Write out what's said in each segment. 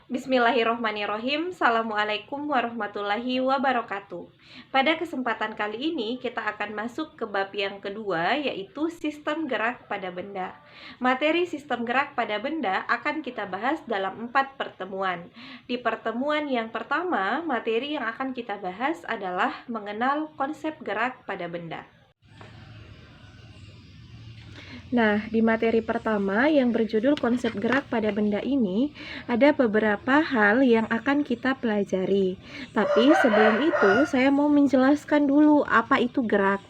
Bismillahirrohmanirrohim. Assalamualaikum warahmatullahi wabarakatuh. Pada kesempatan kali ini kita akan masuk ke bab yang kedua, yaitu sistem gerak pada benda. Materi sistem gerak pada benda akan kita bahas dalam 4 pertemuan. Di pertemuan yang pertama, materi yang akan kita bahas adalah mengenal konsep gerak pada benda. Nah, di materi pertama yang berjudul konsep gerak pada benda ini, ada beberapa hal yang akan kita pelajari. Tapi sebelum itu, saya mau menjelaskan dulu apa itu gerak.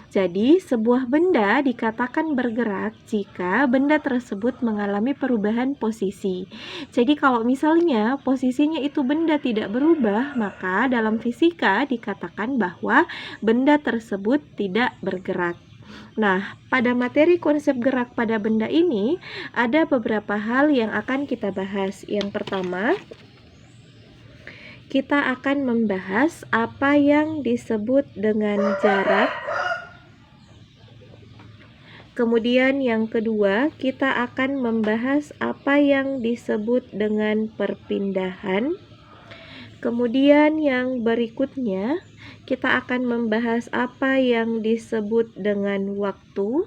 Jadi, sebuah benda dikatakan bergerak jika benda tersebut mengalami perubahan posisi. Jadi, kalau misalnya posisinya itu benda tidak berubah, maka dalam fisika dikatakan bahwa benda tersebut tidak bergerak. Nah, pada materi konsep gerak pada benda ini, ada beberapa hal yang akan kita bahas. Yang pertama, kita akan membahas apa yang disebut dengan jarak. Kemudian yang kedua, kita akan membahas apa yang disebut dengan perpindahan. Kemudian yang berikutnya, kita akan membahas apa yang disebut dengan waktu.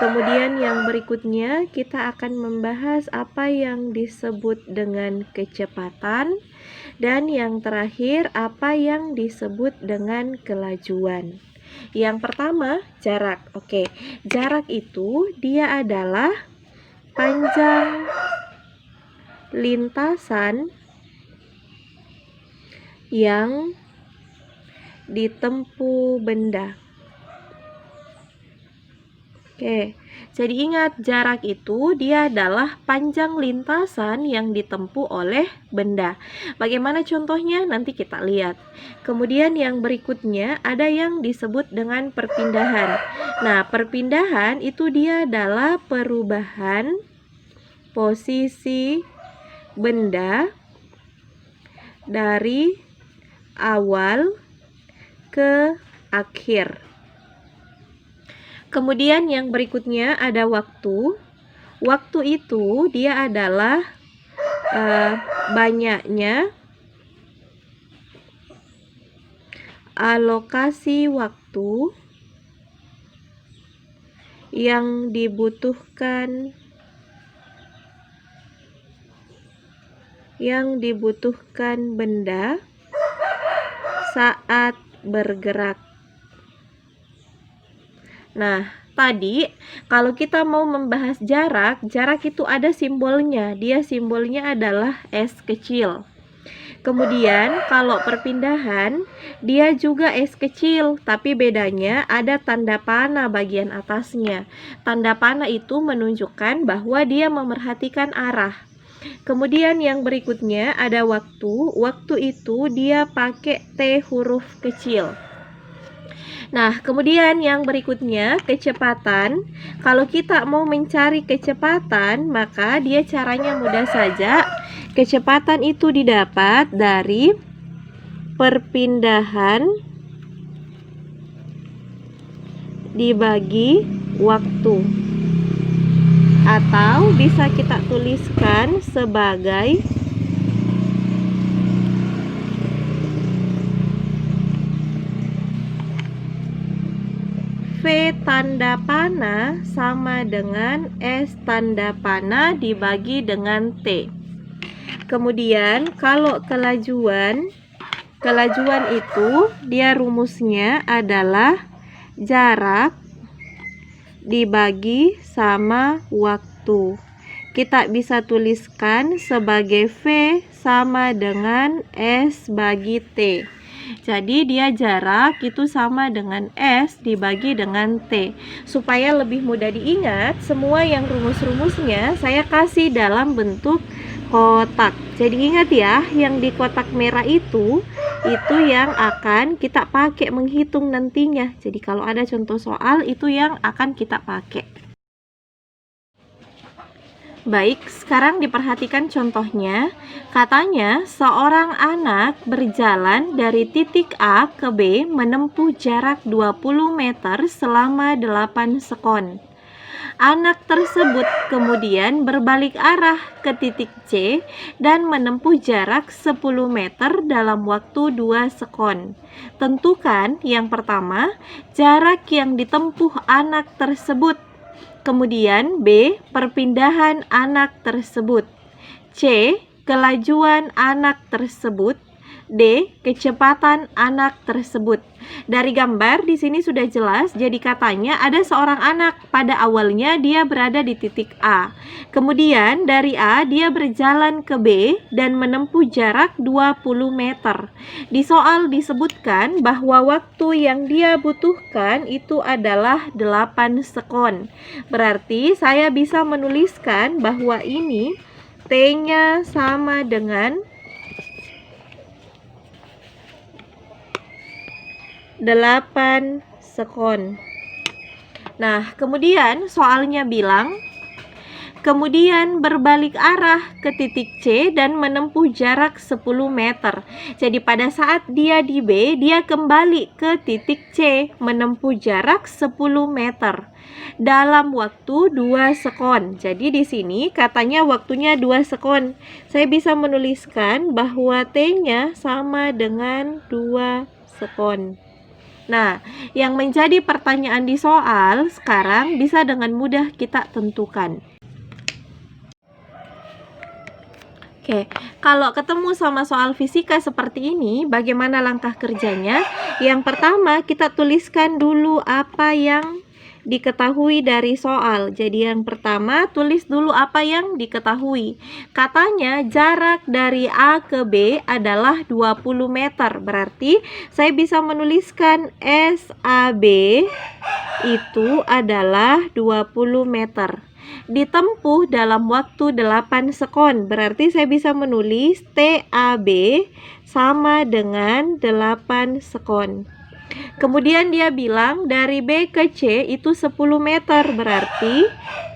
Kemudian yang berikutnya, kita akan membahas apa yang disebut dengan kecepatan. Dan yang terakhir, apa yang disebut dengan kelajuan. Yang pertama, jarak. Oke, jarak itu dia adalah panjang lintasan yang ditempuh benda. Oke, jadi ingat, jarak itu dia adalah panjang lintasan yang ditempuh oleh benda. Bagaimana contohnya? Nanti kita lihat. Kemudian yang berikutnya ada yang disebut dengan perpindahan. Nah, perpindahan itu dia adalah perubahan posisi benda dari awal ke akhir. Kemudian yang berikutnya ada waktu. Waktu itu dia adalah banyaknya alokasi waktu yang dibutuhkan benda saat bergerak. Nah, tadi kalau kita mau membahas jarak, jarak itu ada simbolnya. Dia simbolnya adalah S kecil. Kemudian kalau perpindahan, dia juga S kecil, tapi bedanya ada tanda panah bagian atasnya. Tanda panah itu menunjukkan bahwa dia memerhatikan arah. Kemudian yang berikutnya ada waktu. Waktu itu dia pakai T huruf kecil. Nah, kemudian yang berikutnya kecepatan. Kalau kita mau mencari kecepatan, maka dia caranya mudah saja. Kecepatan itu didapat dari perpindahan dibagi waktu. Atau bisa kita tuliskan sebagai V tanda panah sama dengan S tanda panah dibagi dengan T. Kemudian kalau kelajuan itu dia rumusnya adalah jarak dibagi sama waktu. Kita bisa tuliskan sebagai V sama dengan S bagi T. Jadi dia jarak itu sama dengan S dibagi dengan T. Supaya lebih mudah diingat, semua yang rumus-rumusnya saya kasih dalam bentuk kotak. Jadi ingat ya, yang di kotak merah itu yang akan kita pakai menghitung nantinya. Jadi kalau ada contoh soal, itu yang akan kita pakai. Baik, sekarang diperhatikan contohnya. Katanya, seorang anak berjalan dari titik A ke B menempuh jarak 20 meter selama 8 sekon. Anak tersebut kemudian berbalik arah ke titik C dan menempuh jarak 10 meter dalam waktu 2 sekon. Tentukan yang pertama, jarak yang ditempuh anak tersebut. Kemudian B, perpindahan anak tersebut. C, kelajuan anak tersebut. D, kecepatan anak tersebut. Dari gambar di sini sudah jelas, jadi katanya ada seorang anak. Pada awalnya dia berada di titik A. Kemudian dari A dia berjalan ke B dan menempuh jarak 20 meter. Di soal disebutkan bahwa waktu yang dia butuhkan itu adalah 8 sekon. Berarti saya bisa menuliskan bahwa ini T-nya sama dengan 8 sekon. Nah, kemudian soalnya bilang, kemudian berbalik arah ke titik C dan menempuh jarak 10 meter. Jadi pada saat dia di B, dia kembali ke titik C, menempuh jarak 10 meter dalam waktu 2 sekon. Jadi di sini katanya waktunya 2 sekon. Saya bisa menuliskan bahwa T-nya sama dengan 2 sekon. Nah, yang menjadi pertanyaan di soal sekarang bisa dengan mudah kita tentukan. Oke, kalau ketemu sama soal fisika seperti ini, bagaimana langkah kerjanya? Yang pertama, kita tuliskan dulu apa yang diketahui dari soal. Jadi yang pertama, tulis dulu apa yang diketahui. Katanya jarak dari A ke B adalah 20 meter. Berarti saya bisa menuliskan SAB itu adalah 20 meter. Ditempuh dalam waktu 8 sekon. Berarti saya bisa menulis TAB sama dengan 8 sekon. Kemudian dia bilang dari B ke C itu 10 meter. Berarti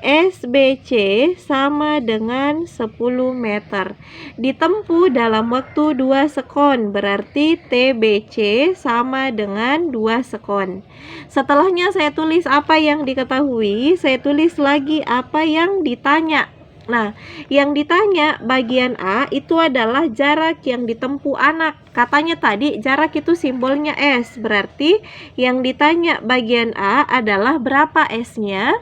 SBC sama dengan 10 meter. Ditempuh dalam waktu 2 sekon. Berarti TBC sama dengan 2 sekon. Setelahnya saya tulis apa yang diketahui, saya tulis lagi apa yang ditanya. Nah, yang ditanya bagian A itu adalah jarak yang ditempuh anak. Katanya tadi jarak itu simbolnya S. Berarti yang ditanya bagian A adalah berapa S-nya.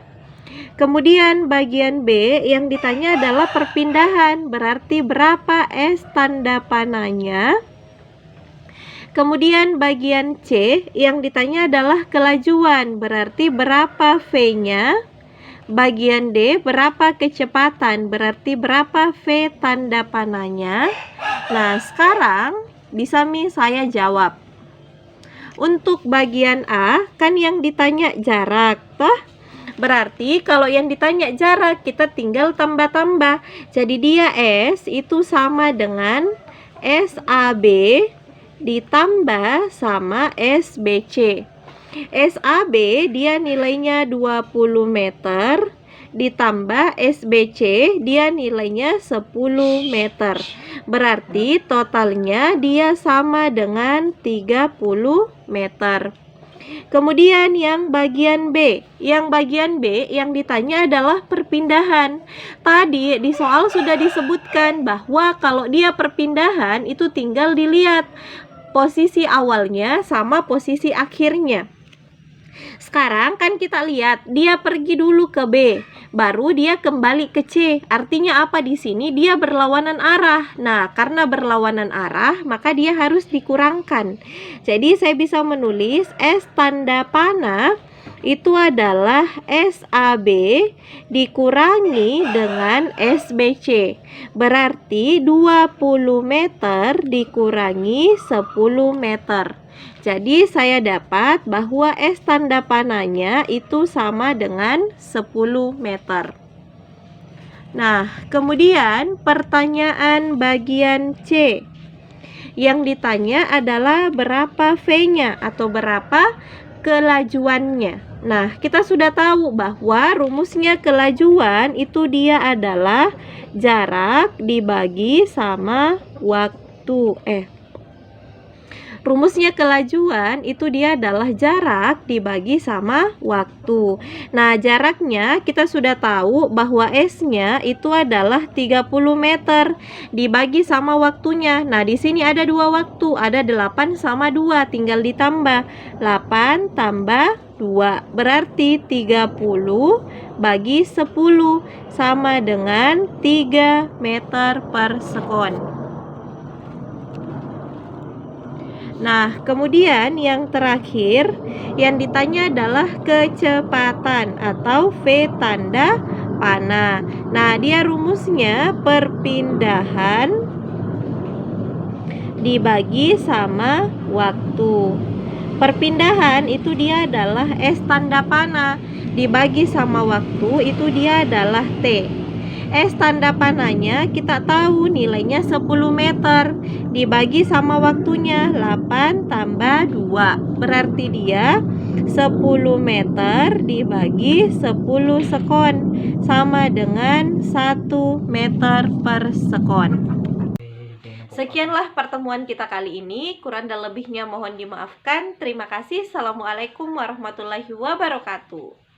Kemudian bagian B yang ditanya adalah perpindahan. Berarti berapa S tanda panahnya. Kemudian bagian C yang ditanya adalah kelajuan. Berarti berapa V-nya. Bagian D, berapa kecepatan, berarti berapa V tanda panahnya. Nah, sekarang bisa saya jawab. Untuk bagian A, kan yang ditanya jarak, toh? Berarti kalau yang ditanya jarak, kita tinggal tambah-tambah. Jadi dia S itu sama dengan SAB ditambah sama SBC. SAB dia nilainya 20 meter ditambah SBC dia nilainya 10 meter. Berarti totalnya dia sama dengan 30 meter. Kemudian yang bagian B. Yang bagian B yang ditanya adalah perpindahan. Tadi di soal sudah disebutkan bahwa kalau dia perpindahan itu tinggal dilihat posisi awalnya sama posisi akhirnya. Sekarang kan kita lihat dia pergi dulu ke B, baru dia kembali ke C. Artinya apa di sini? Dia berlawanan arah. Nah, karena berlawanan arah, maka dia harus dikurangkan. Jadi saya bisa menulis S tanda panah itu adalah SAB dikurangi dengan SBC. Berarti 20 meter dikurangi 10 meter. Jadi saya dapat bahwa S tanda panahnya itu sama dengan 10 meter. Nah, kemudian pertanyaan bagian C. Yang ditanya adalah berapa V-nya atau berapa kelajuannya. Nah, kita sudah tahu bahwa rumusnya kelajuan itu dia adalah jarak dibagi sama waktu. Rumusnya kelajuan itu dia adalah jarak dibagi sama waktu. Nah, jaraknya kita sudah tahu bahwa S-nya itu adalah 30 meter dibagi sama waktunya. Nah, di sini ada dua waktu, ada 8 sama 2, tinggal ditambah. 8 tambah 2 berarti 30 bagi 10 sama dengan 3 meter per sekon. Nah, kemudian yang terakhir yang ditanya adalah kecepatan atau V tanda panah. Nah, dia rumusnya perpindahan dibagi sama waktu. Perpindahan itu dia adalah S tanda panah dibagi sama waktu itu dia adalah T. S tanda panahnya kita tahu nilainya 10 meter dibagi sama waktunya 8 tambah 2 berarti dia 10 meter dibagi 10 sekon sama dengan 1 meter per sekon. Sekianlah pertemuan kita kali ini, kurang dan lebihnya mohon dimaafkan. Terima kasih. Assalamualaikum warahmatullahi wabarakatuh.